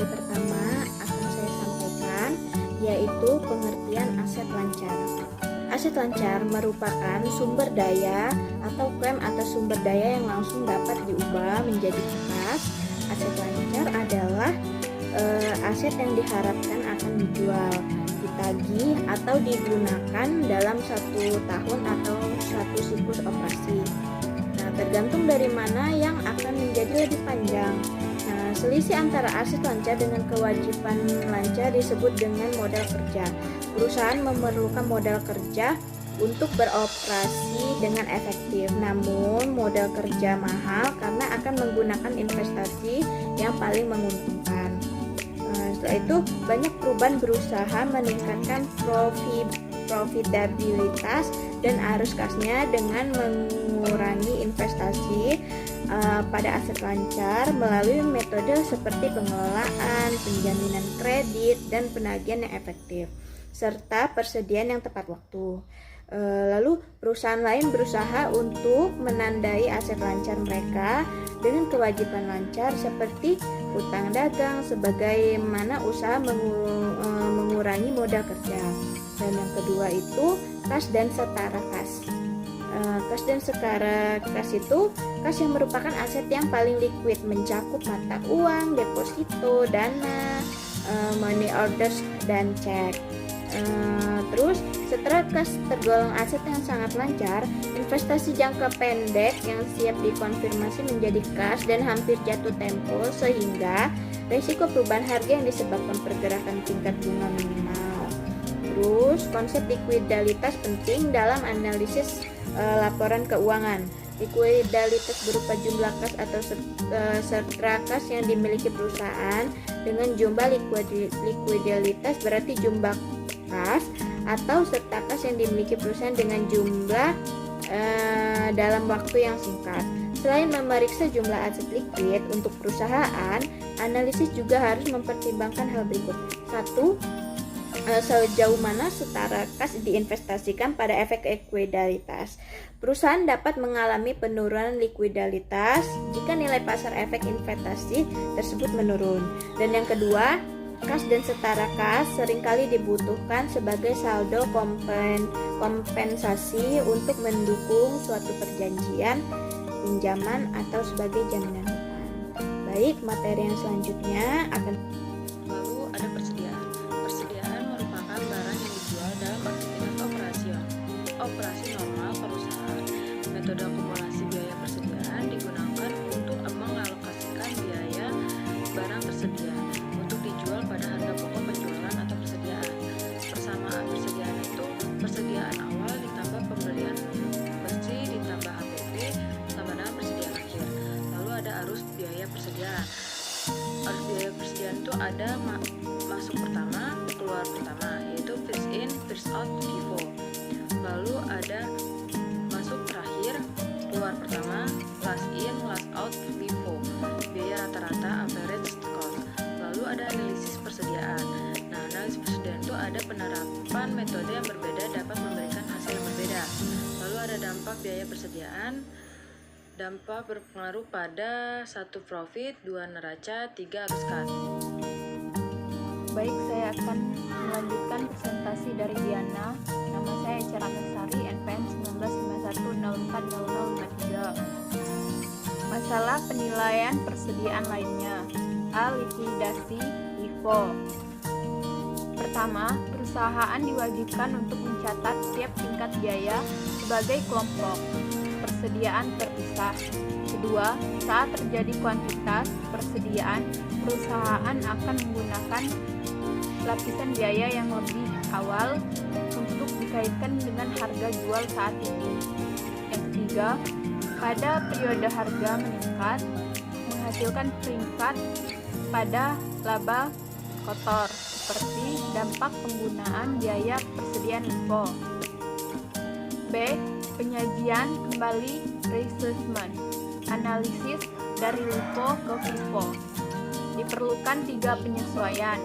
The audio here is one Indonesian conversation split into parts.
pertama akan saya sampaikan yaitu pengertian aset lancar. Aset lancar merupakan sumber daya atau klaim atas sumber daya yang langsung dapat diubah menjadi kas. Aset lancar adalah aset yang diharapkan akan dijual, ditagih atau digunakan dalam 1 tahun atau 1 siklus operasi. Nah, tergantung dari mana yang akan menjadi lebih panjang. Nah, selisih antara aset lancar dengan kewajiban lancar disebut dengan modal kerja. Perusahaan memerlukan modal kerja untuk beroperasi dengan efektif. Namun, modal kerja mahal karena akan menggunakan investasi yang paling menguntungkan. Setelah itu, banyak perusahaan berusaha meningkatkan profitabilitas dan arus kasnya dengan mengurangi investasi pada aset lancar melalui metode seperti pengelolaan, penjaminan kredit, dan penagihan yang efektif, serta persediaan yang tepat waktu. Lalu perusahaan lain berusaha untuk menandai aset lancar mereka dengan kewajiban lancar seperti utang dagang, sebagaimana usaha mengurangi modal kerja. Dan yang kedua itu kas dan setara kas. Kas dan setara kas itu kas yang merupakan aset yang paling liquid, mencakup mata uang, deposito, dana, money orders, dan cek. Terus setara kas tergolong aset yang sangat lancar. Investasi jangka pendek yang siap dikonfirmasi menjadi kas dan hampir jatuh tempo, sehingga risiko perubahan harga yang disebabkan pergerakan tingkat bunga minimal. Terus konsep likuidalitas penting dalam analisis laporan keuangan. Likuidalitas berupa jumlah kas atau setara kas yang dimiliki perusahaan dengan jumlah likuidalitas berarti jumlah kas atau serta kas yang dimiliki perusahaan dengan jumlah dalam waktu yang singkat. Selain memeriksa jumlah aset likuid untuk perusahaan, analisis juga harus mempertimbangkan hal berikut. 1. Sejauh mana setara kas diinvestasikan pada efek likuidalitas. Perusahaan dapat mengalami penurunan likuidalitas jika nilai pasar efek investasi tersebut menurun. Dan yang kedua, kas dan setara kas seringkali dibutuhkan sebagai saldo kompensasi untuk mendukung suatu perjanjian pinjaman atau sebagai jaminan hutang. Baik, materi yang selanjutnya akan lalu ada persediaan. Persediaan merupakan barang yang dijual dalam aktivitas operasi normal perusahaan. Metode akumulasi biaya persediaan digunakan untuk mengalokasikan biaya barang tersedia untuk dijual pada harga pokok penjualan atau persediaan. Persamaan persediaan itu persediaan awal ditambah pembelian besi ditambah APP sama dengan persediaan akhir. Lalu ada arus biaya persediaan. Arus biaya persediaan itu ada masuk pertama, keluar pertama, yaitu first in, first out, FIFO. Lalu ada masuk terakhir, keluar pertama, last in, last out, FIFO. Biaya rata-rata, average cost. Lalu ada analisis persediaan. Nah, analisis persediaan itu ada penerapan metode yang berbeda dapat memberikan hasil yang berbeda. Lalu ada dampak biaya persediaan. Dampak berpengaruh pada 1. Profit, 2. Neraca, 3. Arus kas. Baik, saya akan melanjutkan presentasi dari Diana. Nama saya Eca Ratnasari, NPM 19516053. Masalah penilaian persediaan lainnya. A. Likuidasi LIFO. Pertama, perusahaan diwajibkan untuk mencatat setiap tingkat biaya sebagai kelompok persediaan terpisah. Kedua, saat terjadi kuantitas persediaan, perusahaan akan menggunakan lapisan biaya yang lebih awal untuk dikaitkan dengan harga jual saat ini. Yang ketiga, pada periode harga meningkat, menghasilkan peringkat pada laba kotor, seperti dampak penggunaan biaya persediaan LIFO. B. Penyajian kembali reassessment, analisis dari LIFO ke FIFO. Diperlukan 3 penyesuaian.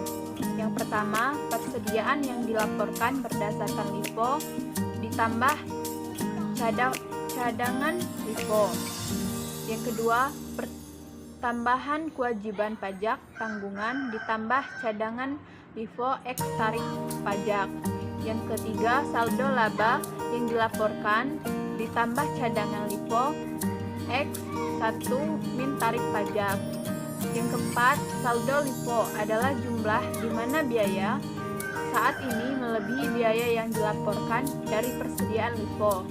Yang pertama, persediaan yang dilaporkan berdasarkan LIFO ditambah cadangan LIFO. Yang kedua, tambahan kewajiban pajak tanggungan ditambah cadangan LIFO X tarik pajak. Yang ketiga, saldo laba yang dilaporkan ditambah cadangan LIFO X 1 min tarik pajak. Yang keempat, saldo LIFO adalah jumlah di mana biaya saat ini melebihi biaya yang dilaporkan dari persediaan LIFO.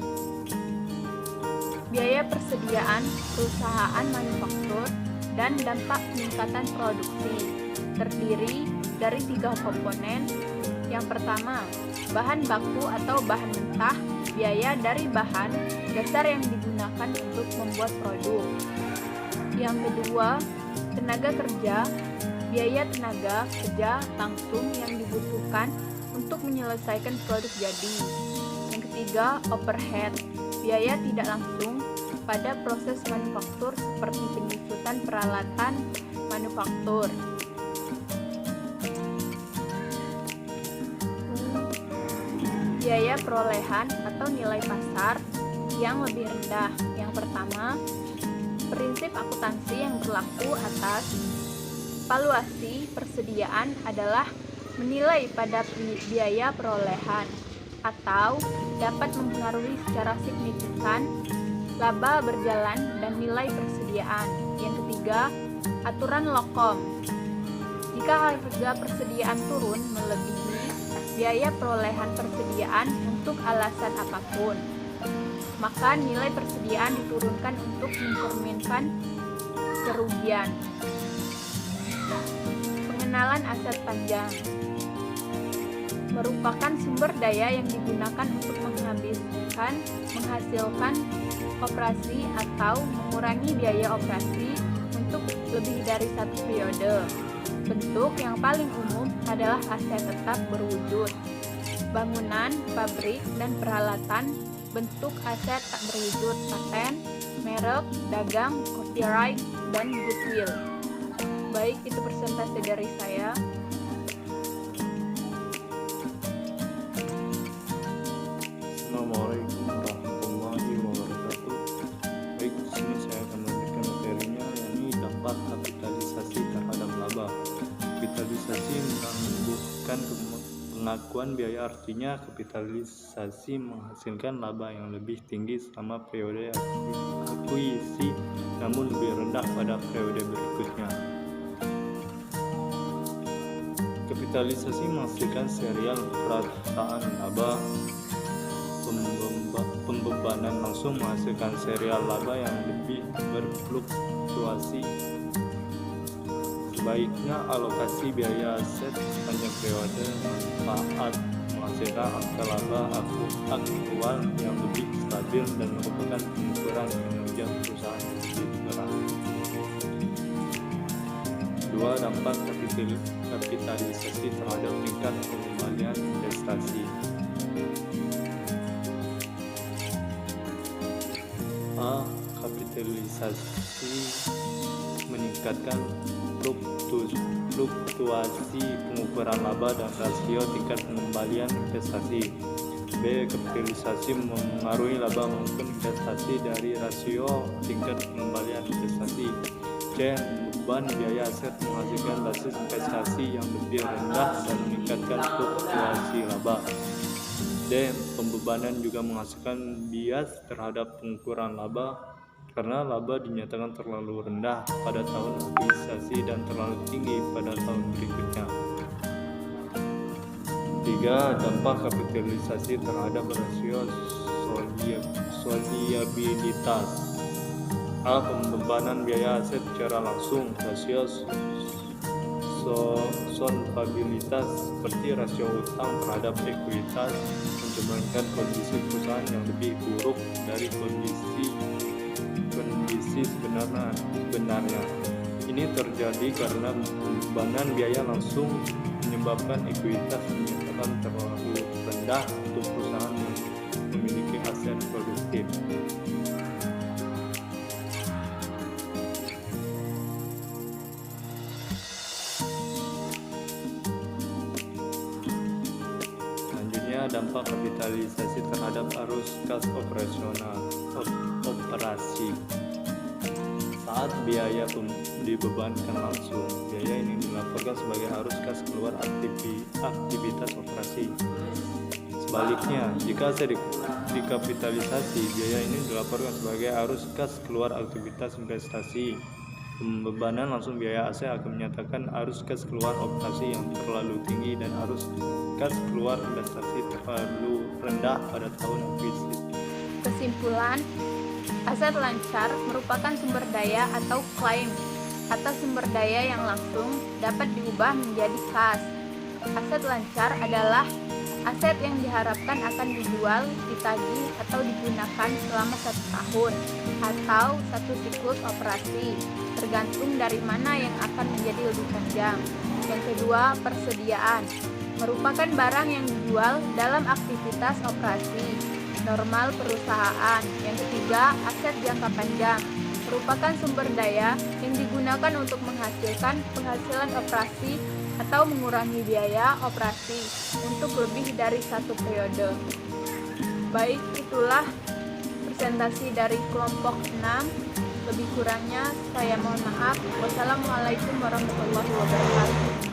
Biaya persediaan perusahaan manufaktur dan dampak peningkatan produksi terdiri dari 3 komponen. Yang pertama, bahan baku atau bahan mentah, biaya dari bahan dasar yang digunakan untuk membuat produk. Yang kedua, tenaga kerja, biaya tenaga kerja langsung yang dibutuhkan untuk menyelesaikan produk jadi. Yang ketiga, overhead, biaya tidak langsung pada proses manufaktur seperti penyusutan peralatan manufaktur. Biaya perolehan atau nilai pasar yang lebih rendah. Yang pertama, prinsip akuntansi yang berlaku atas valuasi persediaan adalah menilai pada biaya perolehan atau dapat mempengaruhi secara signifikan laba berjalan dan nilai persediaan. Yang ketiga, aturan lokom. Jika harga persediaan turun melebihi biaya perolehan persediaan untuk alasan apapun, maka nilai persediaan diturunkan untuk mencerminkan kerugian. Pengenalan aset panjang merupakan sumber daya yang digunakan untuk menghasilkan operasi atau mengurangi biaya operasi untuk lebih dari satu periode. Bentuk yang paling umum adalah aset tetap berwujud, bangunan, pabrik, dan peralatan. Bentuk aset tak berwujud, paten, merek, dagang, copyright, dan goodwill. Baik, itu presentasi dari saya. Assalamualaikum warahmatullahi wabarakatuh. Baik, di sini saya akan melanjutkan materinya, yakni dampak kapitalisasi terhadap laba. Kapitalisasi menumbuhkan pengakuan biaya, artinya kapitalisasi menghasilkan laba yang lebih tinggi selama periode akuisisi, namun lebih rendah pada periode berikutnya. Kapitalisasi menghasilkan serial perataan laba. Pembebanan langsung menghasilkan serial laba yang lebih berfluktuasi. Sebaiknya alokasi biaya aset sepanjang periode manfaat menghasilkan angka laba aktual yang lebih stabil dan merupakan pengukuran kinerja perusahaan yang lebih berarti. 2. Dampak kapitalisasi terhadap tingkat pengembalian investasi. A. Kapitalisasi meningkatkan fluktuasi pengukuran laba dan rasio tingkat pengembalian investasi. B. Kapitalisasi memengaruhi laba maupun investasi dari rasio tingkat pengembalian investasi. C. Beban biaya aset menghasilkan basis investasi yang lebih rendah dan meningkatkan fluktuasi laba. D. Pembebanan juga menghasilkan bias terhadap pengukuran laba karena laba dinyatakan terlalu rendah pada tahun akuisisi dan terlalu tinggi pada tahun berikutnya. 3. Dampak kapitalisasi terhadap rasio solvabilitas. A. Pembebanan biaya aset secara langsung. Rasio solvabilitas seperti rasio utang terhadap ekuitas mencerminkan kondisi perusahaan yang lebih buruk dari kondisi sebenarnya. Ini terjadi karena pembebanan biaya langsung menyebabkan ekuitas dinyatakan terlalu rendah untuk perusahaan yang memiliki aset produktif. Dampak kapitalisasi terhadap arus kas operasi. 1. saat biaya dibebankan langsung, biaya ini dilaporkan sebagai arus kas keluar aktivitas operasi. Sebaliknya, jika aset dikapitalisasi, biaya ini dilaporkan sebagai arus kas keluar aktivitas investasi. Pembebanan langsung biaya aset akan menyatakan arus kas keluar operasi yang terlalu tinggi dan arus kas keluar investasi terlalu rendah pada tahun akuisisi. Kesimpulan, aset lancar merupakan sumber daya atau klaim atas sumber daya yang langsung dapat diubah menjadi kas. Aset lancar adalah aset yang diharapkan akan dijual, ditagih, atau digunakan selama 1 tahun atau 1 siklus operasi, tergantung dari mana yang akan menjadi lebih panjang. Yang kedua, persediaan merupakan barang yang dijual dalam aktivitas operasi normal perusahaan. Yang ketiga, aset jangka panjang merupakan sumber daya yang digunakan untuk menghasilkan penghasilan operasi atau mengurangi biaya operasi untuk lebih dari 1 periode. Baik, itulah presentasi dari kelompok 6. Lebih kurangnya saya mohon maaf. Wassalamualaikum warahmatullahi wabarakatuh.